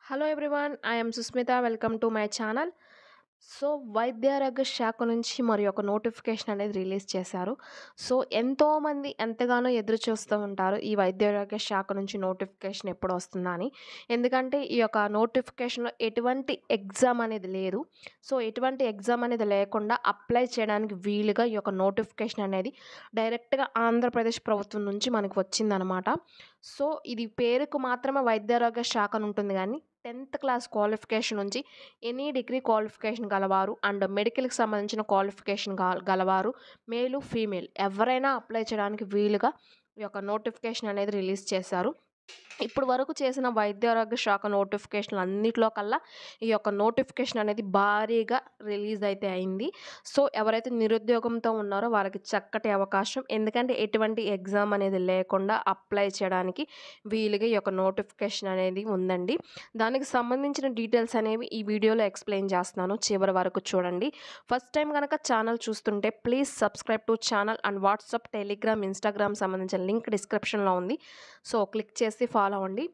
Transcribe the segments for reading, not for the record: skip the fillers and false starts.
Hello everyone. I am Susmita. Welcome to my channel. So, వైద్యారోగ్య శాఖ నుంచి మరి ఒక నోటిఫికేషన్ అనేది రిలీజ్ చేశారు. సో, ఎంతోమంది ఎంతగానో ఎదురు చూస్తూ ఉంటారు ఈ వైద్యారోగ్య శాఖ నుంచి నోటిఫికేషన్ ఎప్పుడొస్తుందా అని. ఎందుకంటే ఈ యొక్క నోటిఫికేషన్‌లో ఎటువంటి ఎగ్జామ్ అనేది లేదు. సో, ఎటువంటి ఎగ్జామ్ అనేది లేకుండా అప్లై చేయడానికి వీలుగా ఈ యొక్క నోటిఫికేషన్ అనేది డైరెక్ట్‌గా ఆంధ్రప్రదేశ్ ప్రభుత్వం నుంచి మనకు వచ్చిందనమాట. సో, ఇది పేరుకు మాత్రమే వైద్యారోగ్య శాఖ అని ఉంటుంది గానీ 10th క్లాస్ క్వాలిఫికేషన్ నుంచి ఎనీ డిగ్రీ క్వాలిఫికేషన్ గలవారు అండ్ మెడికల్‌కి సంబంధించిన క్వాలిఫికేషన్ గలవారు మేలు, ఫీమేల్ ఎవరైనా అప్లై చేయడానికి వీలుగా ఈ యొక్క నోటిఫికేషన్ అనేది రిలీజ్ చేశారు. ఇప్పుడు వరకు చేసిన వైద్యారోగ్య శాఖ నోటిఫికేషన్‌లు అన్నిట్లో కల్లా ఈ యొక్క నోటిఫికేషన్ అనేది భారీగా రిలీజ్ అయితే అయింది. సో, ఎవరైతే నిరుద్యోగంతో ఉన్నారో వారికి చక్కటి అవకాశం. ఎందుకంటే ఎటువంటి ఎగ్జామ్ అనేది లేకుండా అప్లై చేయడానికి వీలుగా ఈ యొక్క నోటిఫికేషన్ అనేది ఉందండి. దానికి సంబంధించిన డీటెయిల్స్ అనేవి ఈ వీడియోలో ఎక్స్‌ప్లెయిన్ చేస్తున్నాను. చివరి వరకు చూడండి. ఫస్ట్ టైం గనక ఛానల్ చూస్తుంటే please subscribe to channel and WhatsApp, Telegram, Instagram సంబంధించిన లింక్ డిస్క్రిప్షన్‌లో ఉంది. సో, క్లిక్ చేసి ఫాలో అవ్వండి.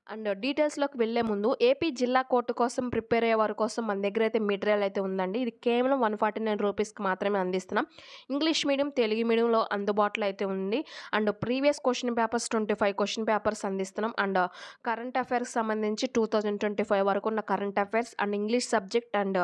అండ్ డీటెయిల్స్‌లోకి వెళ్ళే ముందు ఏపీ జిల్లా కోర్టు కోసం ప్రిపేర్ అయ్యే వారి కోసం మన దగ్గర అయితే మెటీరియల్ అయితే ఉందండి. ఇది కేవలం ₹149కి మాత్రమే అందిస్తున్నాం. ఇంగ్లీష్ మీడియం, తెలుగు మీడియంలో అందుబాటులో అయితే ఉంది. And previous question papers 25 question papers అందిస్తున్నాం. అండ్ కరెంట్ అఫైర్స్‌కి సంబంధించి 2025 వరకు ఉన్న current affairs and English subject and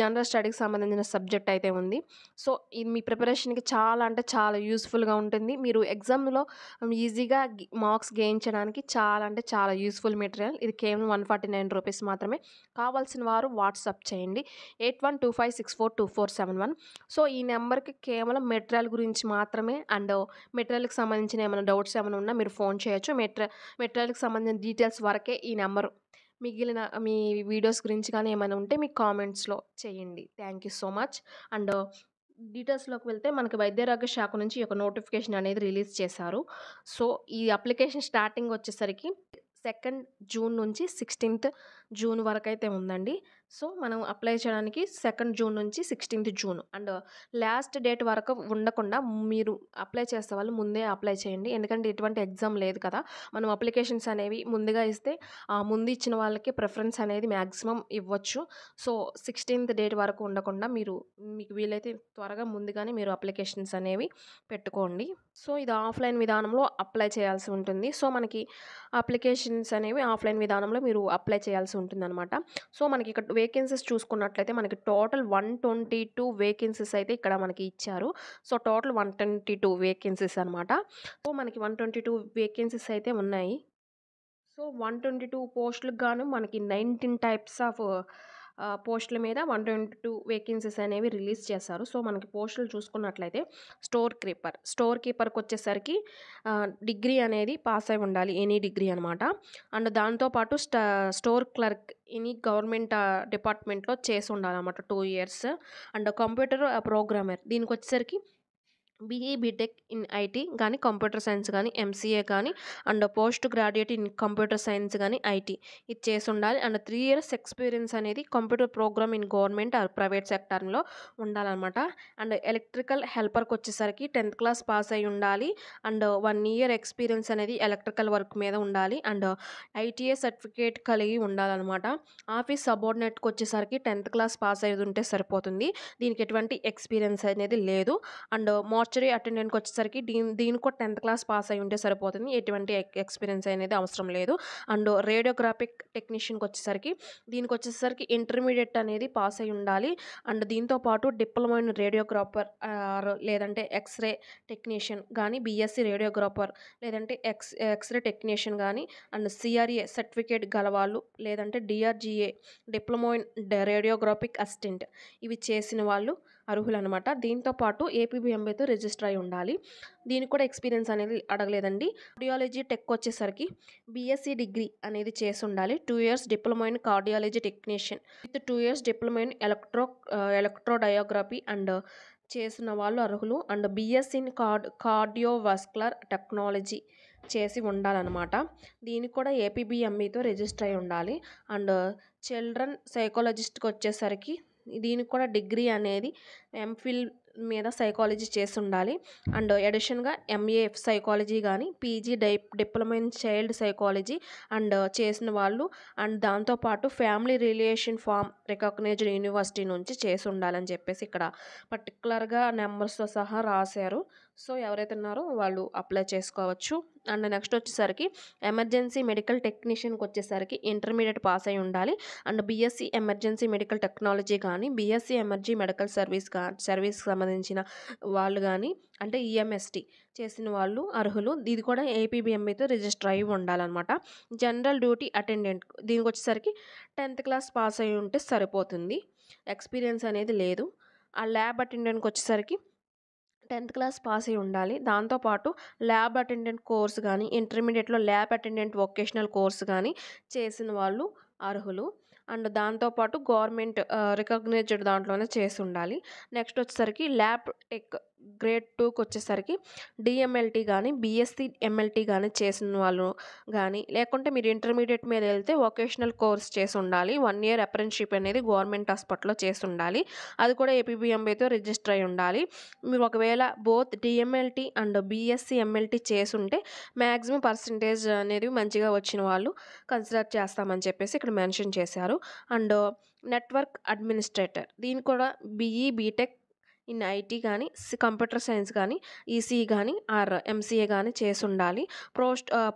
general స్టడీకి సంబంధించిన సబ్జెక్ట్ అయితే ఉంది. సో, ఇది మీ ప్రిపరేషన్‌కి చాలా అంటే చాలా యూజ్‌ఫుల్‌గా ఉంటుంది. మీరు ఎగ్జామ్‌లో ఈజీగా మార్క్స్ గెయిన్ చేయడానికి చాలా అంటే చాలా యూజ్‌ఫుల్ మెటీరియల్. ఇది కేవలం ₹149 మాత్రమే. కావాల్సిన వారు వాట్సాప్ చేయండి. 8125642471. సో, ఈ నెంబర్‌కి కేవలం మెటీరియల్ గురించి మాత్రమే అండ్ మెటీరియల్‌కి సంబంధించిన ఏమైనా డౌట్స్ ఏమైనా ఉన్నా మీరు ఫోన్ చేయొచ్చు. మెటీరియల్‌కి సంబంధించిన డీటెయిల్స్ వరకే ఈ నెంబరు. మిగిలిన మీ వీడియోస్ గురించి కానీ ఏమైనా ఉంటే మీ కామెంట్స్‌లో చేయండి. Thank you so much. And డీటెయిల్స్‌లోకి వెళ్తే మనకి వైద్యారోగ్య శాఖ నుంచి ఈ యొక్క నోటిఫికేషన్ అనేది రిలీజ్ చేశారు. సో, ఈ అప్లికేషన్ స్టార్టింగ్ వచ్చేసరికి 2 జూన్ నుంచి 16th జూన్ వరకైతే ఉందండి. సో, మనం అప్లై చేయడానికి 2 జూన్ నుంచి 16th June and last date వరకు ఉండకుండా మీరు అప్లై చేసే వాళ్ళు ముందే అప్లై చేయండి. ఎందుకంటే ఎటువంటి ఎగ్జామ్ లేదు కదా! మనం అప్లికేషన్స్ అనేవి ముందుగా ఇస్తే ముందు ఇచ్చిన వాళ్ళకి ప్రిఫరెన్స్ అనేది మాక్సిమం ఇవ్వచ్చు. సో, 16th డేట్ వరకు ఉండకుండా మీకు వీలైతే త్వరగా ముందుగానే మీరు అప్లికేషన్స్ అనేవి పెట్టుకోండి. సో, ఇది ఆఫ్‌లైన్ విధానంలో అప్లై చేయాల్సి ఉంటుంది. సో, మనకి అప్లికేషన్స్ అనేవి ఆఫ్‌లైన్ విధానంలో మీరు అప్లై చేయాల్సి ఉంటుందనమాట. సో, మనకి ఇక్కడ వేకెన్సీస్ చూసుకున్నట్లయితే మనకి టోటల్ 122 వేకెన్సీస్ అయితే ఇక్కడ మనకి ఇచ్చారు. సో, టోటల్ 122 వేకెన్సీస్ అనమాట. సో, మనకి 122 వేకెన్సీస్ అయితే ఉన్నాయి. సో, 122 పోస్టులకు గాను మనకి 19 టైప్స్ ఆఫ్ పోస్టుల మీద 122 వేకెన్సీస్ అనేవి రిలీజ్ చేశారు. సో, మనకి పోస్టులు చూసుకున్నట్లయితే స్టోర్ కీపర్‌కొచ్చేసరికి డిగ్రీ అనేది పాస్ అయి ఉండాలి. ఎనీ డిగ్రీ అనమాట. అండ్ దాంతో పాటు స్టోర్ క్లర్క్ ఎనీ గవర్నమెంట్ డిపార్ట్మెంట్‌లో చేసి ఉండాలన్నమాట 2 ఇయర్స్. అండ్ కంప్యూటర్ ప్రోగ్రామర్ దీనికొచ్చేసరికి బీఈ, బీటెక్ ఇన్ ఐటీ గానీ, కంప్యూటర్ సైన్స్ గానీ, ఎంసీఏ కానీ and post graduate in computer science గానీ, ఐటీ ఇది చేసుండాలి. అండ్ 3 ఇయర్స్ ఎక్స్‌పీరియన్స్ అనేది computer program in government or private సెక్టార్‌లో ఉండాలనమాట. అండ్ ఎలక్ట్రికల్ హెల్పర్‌కొచ్చేసరికి 10th క్లాస్ పాస్ అయ్యి ఉండాలి. అండ్ 1 ఇయర్ ఎక్స్‌పీరియన్స్ అనేది ఎలక్ట్రికల్ వర్క్ మీద ఉండాలి. అండ్ ఐటీఐ సర్టిఫికేట్ కలిగి ఉండాలనమాట. ఆఫీస్ సబార్డినేట్‌కొచ్చేసరికి 10th క్లాస్ పాస్ అయ్యి ఉంటే సరిపోతుంది. దీనికి ఎటువంటి ఎక్స్‌పీరియన్స్ అనేది లేదు. అండ్ మార్చరీ అటెండెంట్‌కి వచ్చేసరికి దీనికి కూడా 10th క్లాస్ పాస్ అయ్యి ఉంటే సరిపోతుంది. ఎటువంటి ఎక్స్‌పీరియన్స్ అనేది అవసరం లేదు. అండ్ రేడియోగ్రాఫిక్ టెక్నీషియన్‌కి వచ్చేసరికి దీనికొచ్చేసరికి ఇంటర్మీడియేట్ అనేది పాస్ అయ్యి ఉండాలి. అండ్ దీంతో పాటు డిప్లొమా ఇన్ రేడియోగ్రాఫర్ లేదంటే ఎక్స్‌రే టెక్నీషియన్ గానీ, బీఎస్సీ రేడియోగ్రాఫర్ లేదంటే ఎక్స్‌రే టెక్నీషియన్ గానీ అండ్ సీఆర్ఏ సర్టిఫికేట్ గలవాళ్ళు లేదంటే డీఆర్జీఏ డిప్లొమా ఇన్ రేడియోగ్రాఫిక్ అసిస్టెంట్ ఇవి చేసిన వాళ్ళు అర్హులనమాట. దీంతో పాటు ఏపీబీఎంబీతో రిజిస్టర్ అయి ఉండాలి. దీనికి కూడా ఎక్స్‌పీరియన్స్ అనేది అడగలేదండి. కార్డియాలజీ టెక్ వచ్చేసరికి బీఎస్సీ డిగ్రీ అనేది చేసి ఉండాలి. 2 years diploma in cardiology technician with 2 years diploma in electrodiography and చేసిన వాళ్ళు అర్హులు. And BSc in cardiovascular technology చేసి ఉండాలనమాట. దీనికి కూడా ఏపీబీఎంఈతో రిజిస్టర్ అయి ఉండాలి. అండ్ చిల్డ్రన్ సైకాలజిస్ట్‌కి వచ్చేసరికి దీనికి కూడా డిగ్రీ అనేది ఎంఫిల్ మీద సైకాలజీ చేసుండాలి. అండ్ అడిషన్‌గా ఎంఏ సైకాలజీ గాని, PG diploma in child psychology and చేసిన వాళ్ళు అండ్ దాంతో పాటు family relation from recognised university నుంచి చేసుండాలని చెప్పేసి ఇక్కడ పర్టిక్యులర్‌గా నంబర్స్‌తో సహా రాశారు. సో, ఎవరైతే ఉన్నారో వాళ్ళు అప్లై చేసుకోవచ్చు. అండ్ నెక్స్ట్ వచ్చేసరికి ఎమర్జెన్సీ మెడికల్ టెక్నీషియన్‌కొచ్చేసరికి ఇంటర్మీడియేట్ పాస్ అయ్యి ఉండాలి. And BSc emergency medical technology గానీ, బీఎస్సీ ఎమర్జీ మెడికల్ సర్వీస్‌కి సంబంధించిన వాళ్ళు గానీ, అంటే ఈఎంఎస్టీ చేసిన వాళ్ళు అర్హులు. ఇది కూడా ఏపీబీఎంబీతో రిజిస్టర్ అయ్యి ఉండాలనమాట. జనరల్ డ్యూటీ అటెండెంట్ దీనికొచ్చేసరికి 10th క్లాస్ పాస్ అయ్యి ఉంటే సరిపోతుంది. ఎక్స్‌పీరియన్స్ అనేది లేదు. ఆ ల్యాబ్ అటెండెంట్‌కొచ్చేసరికి 10th క్లాస్ పాస్ అయ్యి ఉండాలి. దాంతో పాటు ల్యాబ్ అటెండెంట్ కోర్స్ గానీ, ఇంటర్మీడియేట్‌లో ల్యాబ్ అటెండెంట్ వొకేషనల్ కోర్స్ గానీ చేసిన వాళ్ళు అర్హులు. అండ్ దాంతో పాటు గవర్నమెంట్ రికగ్నైజ్డ్ దాంట్లోనే చేసుండాలి. నెక్స్ట్ వచ్చేసరికి ల్యాబ్ టెక్ గ్రేడ్ 2కొచ్చేసరికి డీఎంఎల్టీ గానీ, బీఎస్సీ ఎంఎల్టీ గానీ చేసిన వాళ్ళు గానీ, లేకుంటే మీరు ఇంటర్మీడియేట్ మీద ఎళ్తే వొకేషనల్ కోర్స్ చేసుండాలి. 1 ఇయర్ అప్రెంటిస్‌షిప్ అనేది గవర్నమెంట్ హాస్పిటల్‌లో చేసుండాలి. అది కూడా ఏపీబీఎంబీతో రిజిస్టర్ అయ్యి ఉండాలి. మీరు ఒకవేళ బోత్ డీఎంఎల్టీ అండ్ బీఎస్సీ ఎంఎల్టీ చేసుంటే మ్యాక్సిమం పర్సెంటేజ్ అనేది మంచిగా వచ్చిన వాళ్ళు కన్సిడర్ చేస్తామని చెప్పేసి ఇక్కడ మెన్షన్ చేశారు. అండ్ నెట్వర్క్ అడ్మినిస్ట్రేటర్ దీనికి కూడా బీఈ, బీటెక్ ఇన్ ఐటీ గానీ, కంప్యూటర్ సైన్స్ గానీ, ఈసీఈ గానీ ఆర్ ఎంసీఏ గానీ చేసుండాలి.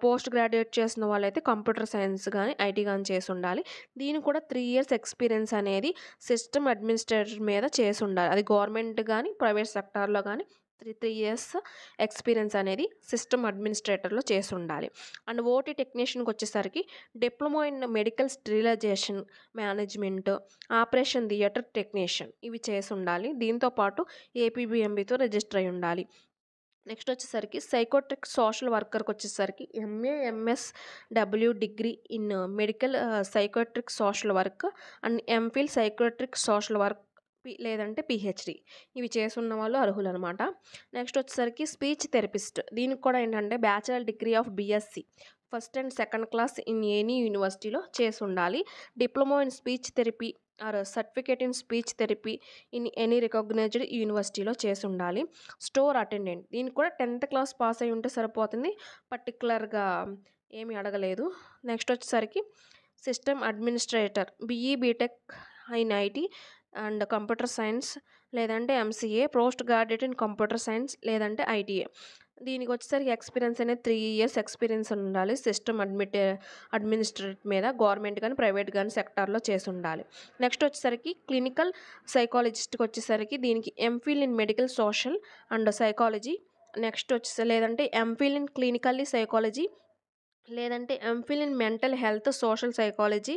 పోస్ట్ గ్రాడ్యుయేట్ చేసిన వాళ్ళైతే కంప్యూటర్ సైన్స్ గానీ, ఐటీ గానీ చేసుండాలి. దీనికి కూడా 3 ఇయర్స్ ఎక్స్‌పీరియన్స్ అనేది సిస్టమ్ అడ్మినిస్ట్రేటర్ మీద చేసుండాలి. అది గవర్నమెంట్ గానీ, ప్రైవేట్ సెక్టార్‌లో గానీ 3 ఇయర్స్ ఎక్స్‌పీరియన్స్ అనేది సిస్టమ్ అడ్మినిస్ట్రేటర్‌లో చేసుండాలి. అండ్ ఓటీ టెక్నీషియన్‌కొచ్చేసరికి diploma in medical sterilisation management, operation theatre technician ఇవి చేసుండాలి. దీంతో పాటు ఏపీబీఎంబీతో రిజిస్టర్ అయ్యి ఉండాలి. నెక్స్ట్ వచ్చేసరికి సైకోట్రిక్ సోషల్ వర్కర్‌కొచ్చేసరికి MA, MSW degree in medical psychiatric social work and MPhil psychiatric social work లేదంటే పీహెచ్‌డీ ఇవి చేసున్న వాళ్ళు అర్హులనమాట. నెక్స్ట్ వచ్చేసరికి స్పీచ్ థెరపిస్ట్ దీనికి కూడా ఏంటంటే bachelor degree of BSc first and second class in any యూనివర్సిటీలో చేసుండాలి. Diploma in speech therapy or certificate in speech therapy in any recognised యూనివర్సిటీలో చేసుండాలి. స్టోర్ అటెండెంట్ దీనికి కూడా 10th క్లాస్ పాస్ అయ్యి ఉంటే సరిపోతుంది. పర్టిక్యులర్‌గా ఏమీ అడగలేదు. నెక్స్ట్ వచ్చేసరికి system administrator BE, BTech in IT and computer science లేదంటే MCA, post graduate in computer science లేదంటే ఐటీఏ. దీనికి వచ్చేసరికి ఎక్స్‌పీరియన్స్ అనేది 3 ఇయర్స్ ఎక్స్‌పీరియన్స్ ఉండాలి. సిస్టమ్ అడ్మినిస్ట్రేట్ మీద గవర్నమెంట్ గానీ, ప్రైవేట్ గానీ సెక్టార్‌లో చేసుండాలి. నెక్స్ట్ వచ్చేసరికి క్లినికల్ సైకాలజిస్ట్‌కి వచ్చేసరికి దీనికి MPhil in medical social and psychology next లేదంటే ఎంఫిల్ ఇన్ క్లినికల్లీ సైకాలజీ లేదంటే MPhil in mental health, social psychology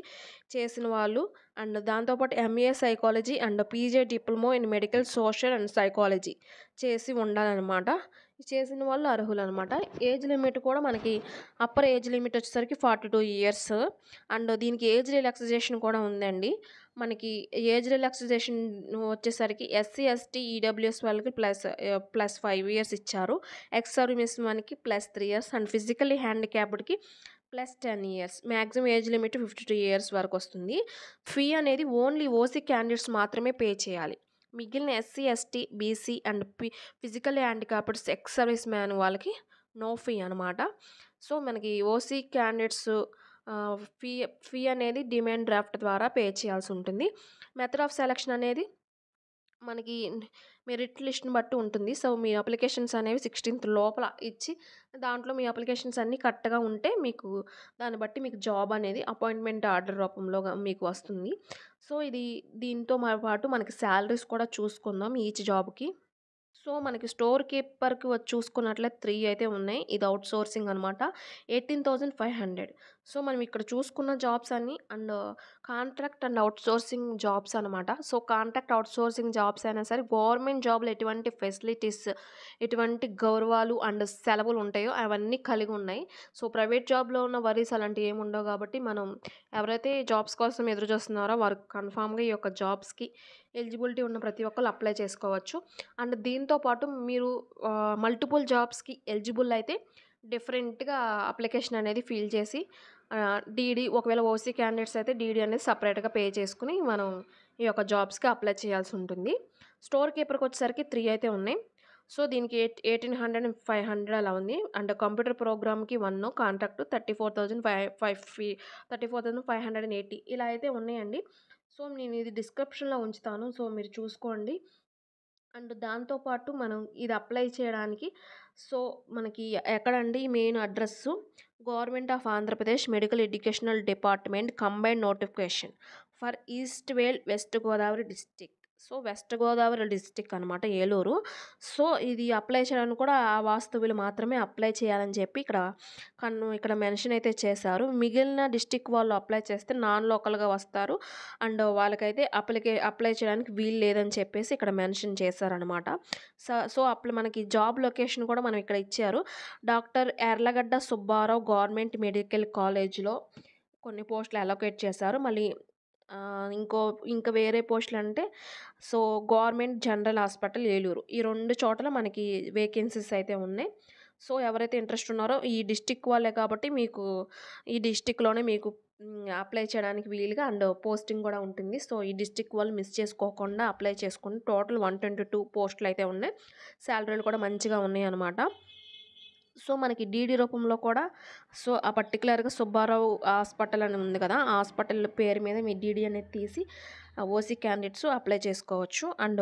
చేసిన వాళ్ళు అండ్ దాంతోపాటు MA psychology and PG diploma in medical social and psychology చేసి ఉండాలనమాట. చేసిన వాళ్ళు అర్హులనమాట. ఏజ్ లిమిట్ కూడా మనకి అప్పర్ ఏజ్ లిమిట్ వచ్చేసరికి 42 ఇయర్స్ అండ్ దీనికి ఏజ్ రిలాక్సేషన్ కూడా ఉందండి. మనకి ఏజ్ రిలాక్సేషన్ వచ్చేసరికి ఎస్సీ, ఎస్టీ, ఈడబ్ల్యూఎస్ వాళ్ళకి ప్లస్ 5 ఇయర్స్ ఇచ్చారు. ఎక్స్ సర్వీస్ మెన్‌కి +3 ఇయర్స్ అండ్ ఫిజికల్లీ హ్యాండిక్యాప్డ్‌కి +10 years. Maximum age limit 52 years వరకు వస్తుంది. ఫీ అనేది ఓన్లీ ఓసీ క్యాండిడేట్స్ మాత్రమే పే చేయాలి. మిగిలిన SC, ST, BC and physically handicapped ex service man వాళ్ళకి నో ఫీ అనమాట. సో, మనకి ఓసీ క్యాండిడేట్స్ ఫీ ఫీ అనేది డిమాండ్ డ్రాఫ్ట్ ద్వారా పే చేయాల్సి ఉంటుంది. మెథడ్ ఆఫ్ సెలక్షన్ అనేది మనకి మెరిట్ లిస్ట్‌ని బట్టి ఉంటుంది. సో, మీ అప్లికేషన్స్ అనేవి 16th లోపల ఇచ్చి దాంట్లో మీ అప్లికేషన్స్ అన్నీ కరెక్ట్‌గా ఉంటే మీకు దాన్ని బట్టి మీకు జాబ్ అనేది అపాయింట్మెంట్ ఆర్డర్ రూపంలో మీకు వస్తుంది. సో, దీంతో పాటు మనకి సాలరీస్ కూడా చూసుకుందాం ఈచ్ జాబ్‌కి. సో, మనకి స్టోర్ కీపర్‌కి చూసుకున్నట్లయితే 3 అయితే ఉన్నాయి. ఇది ఔట్‌సోర్సింగ్ అనమాట. 18,500 సో, మనం ఇక్కడ చూసుకున్న జాబ్స్ అన్నీ and contract and outsourcing jobs అనమాట. సో, కాంట్రాక్ట్ ఔట్‌సోర్సింగ్ జాబ్స్ అయినా సరే గవర్నమెంట్ జాబ్‌లో ఎటువంటి ఫెసిలిటీస్, ఎటువంటి గౌరవాలు అండ్ సెలవులు ఉంటాయో అవన్నీ కలిగి ఉన్నాయి. సో, ప్రైవేట్ జాబ్‌లో ఉన్న వరీస్ అలాంటివి ఏమి ఉండవు కాబట్టి మనం ఎవరైతే జాబ్స్ కోసం ఎదురు చూస్తున్నారో వారు కన్ఫామ్‌గా ఈ యొక్క జాబ్స్‌కి ఎలిజిబిలిటీ ఉన్న ప్రతి ఒక్కళ్ళు అప్లై చేసుకోవచ్చు. అండ్ దీంతో పాటు మీరు మల్టిపుల్ జాబ్స్‌కి ఎలిజిబుల్ అయితే డిఫరెంట్‌గా అప్లికేషన్ అనేది ఫిల్ చేసి డీడీ ఒకవేళ ఓసీ క్యాండిడేట్స్ అయితే డీడీ అనేది సెపరేట్‌గా పే చేసుకొని మనం ఈ యొక్క జాబ్స్‌కి అప్లై చేయాల్సి ఉంటుంది. స్టోర్ కీపర్‌కొచ్చేసరికి 3 అయితే ఉన్నాయి. సో, దీనికి 1800, 500 అలా ఉంది. అండ్ కంప్యూటర్ ప్రోగ్రామ్‌కి 1 కాంట్రాక్ట్ 34,580 ఇలా అయితే ఉన్నాయండి. సో, నేను ఇది డిస్క్రిప్షన్‌లో ఉంచుతాను. సో, మీరు చూసుకోండి. అండ్ దాంతో పాటు మనం ఇది అప్లై చేయడానికి సో, మనకి ఎక్కడండి main address government of Andhra Pradesh medical educational department combined notification for east వేల్ west Godavari district. So, west Godavari district అనమాట ఏలూరు. సో, ఇది అప్లై చేయడానికి కూడా ఆ వాస్తవ్యులు మాత్రమే అప్లై చేయాలని చెప్పి ఇక్కడ మెన్షన్ అయితే చేశారు. మిగిలిన డిస్ట్రిక్ట్ వాళ్ళు అప్లై చేస్తే నాన్ లోకల్‌గా వస్తారు. అండ్ వాళ్ళకైతే అప్లై చేయడానికి వీలు లేదని చెప్పేసి ఇక్కడ మెన్షన్ చేశారనమాట. సో, అప్పుడు మనకి జాబ్ లొకేషన్ కూడా మనం ఇక్కడ ఇచ్చారు. Doctor Yarlagadda Subbarao government medical కాలేజ్‌లో కొన్ని పోస్టులు అలొకేట్ చేశారు. మళ్ళీ ఇంకా వేరే పోస్టులంటే so, government general hospital Eluru. ఈ 2 చోట్ల మనకి వేకెన్సీస్ అయితే ఉన్నాయి. సో, ఎవరైతే ఇంట్రెస్ట్ ఉన్నారో ఈ డిస్ట్రిక్ట్ వాళ్ళే కాబట్టి మీకు ఈ డిస్ట్రిక్ట్‌లోనే మీకు అప్లై చేయడానికి వీలుగా అండ్ పోస్టింగ్ కూడా ఉంటుంది. సో, ఈ డిస్ట్రిక్ట్ వాళ్ళు మిస్ చేసుకోకుండా అప్లై చేసుకోండి. టోటల్ 122 పోస్టులయితే ఉన్నాయి. సాలరీలు కూడా మంచిగా ఉన్నాయన్నమాట. సో, మనకి డీడీ రూపంలో కూడా సో, ఆ పర్టిక్యులర్‌గా సుబ్బారావు హాస్పిటల్ అని ఉంది కదా! ఆ హాస్పిటల్ పేరు మీద మీ డీడీ అనేది తీసి ఓసీ క్యాండిడేట్స్ అప్లై చేసుకోవచ్చు. అండ్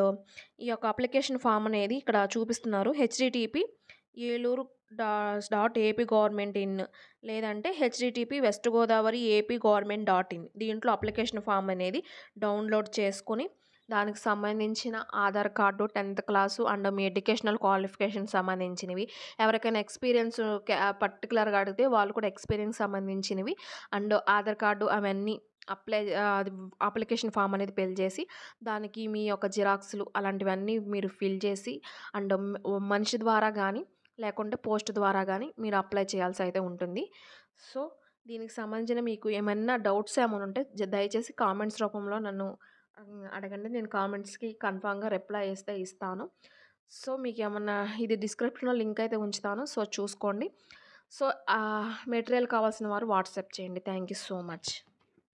ఈ యొక్క అప్లికేషన్ ఫామ్ అనేది ఇక్కడ చూపిస్తున్నారు. Http Eluru AP government in లేదంటే http west Godavari AP government in దీంట్లో అప్లికేషన్ ఫామ్ అనేది డౌన్‌లోడ్ చేసుకొని దానికి సంబంధించిన ఆధార్ కార్డు, 10థ్ క్లాసు అండ్ మీ ఎడ్యుకేషనల్ క్వాలిఫికేషన్ సంబంధించినవి. ఎవరికైనా ఎక్స్‌పీరియన్స్ పర్టిక్యులర్‌గా అడిగితే వాళ్ళు కూడా ఎక్స్‌పీరియన్స్ సంబంధించినవి అండ్ ఆధార్ కార్డు అవన్నీ అది అప్లికేషన్ ఫామ్ అనేది ఫిల్ చేసి, దానికి మీ యొక్క జిరాక్స్‌లు అలాంటివన్నీ మీరు ఫిల్ చేసి అండ్ మనిషి ద్వారా గానీ, లేకుంటే పోస్ట్ ద్వారా గానీ మీరు అప్లై చేయాల్సి అయితే ఉంటుంది. సో, దీనికి సంబంధించిన మీకు ఏమన్నా డౌట్స్ ఏమైనా ఉంటే దయచేసి కామెంట్స్ రూపంలో నన్ను అడగండి. నేను కామెంట్స్‌కి కన్ఫర్మ్‌గా రిప్లై అయితే ఇస్తాను. సో, మీకేమన్నా ఇది డిస్క్రిప్షన్‌లో లింక్ అయితే ఉంచుతాను. సో, చూసుకోండి. సో, మెటీరియల్ కావాల్సిన వారు వాట్సాప్ చేయండి. Thank you so much.